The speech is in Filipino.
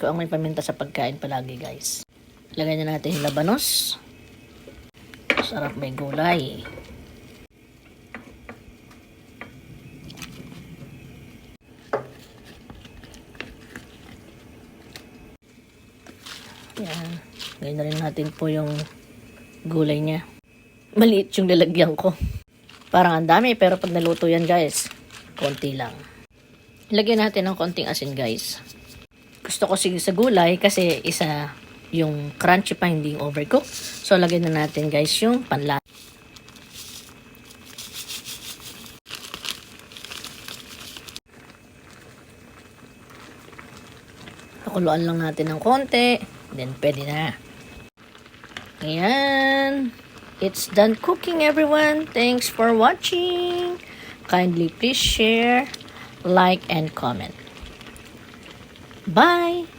ko ang may paminta sa pagkain palagi, guys. Lagay na natin yung labanos. Sarap, may gulay. Yan. Lagay na rin natin po yung gulay niya. Maliit yung lalagyan ko. Parang ang dami, pero pag naluto yan, guys, konti lang. Lagyan natin ng konting asin, guys. Gusto ko sige sa gulay kasi isa yung crunchy pa, hindi yung overcook. So, lagyan na natin, guys, yung panlasa. Pakuluan lang natin ng konti. Then, pwede na. Ayan. It's done cooking, everyone. Thanks for watching. Kindly please share, like, and comment. Bye!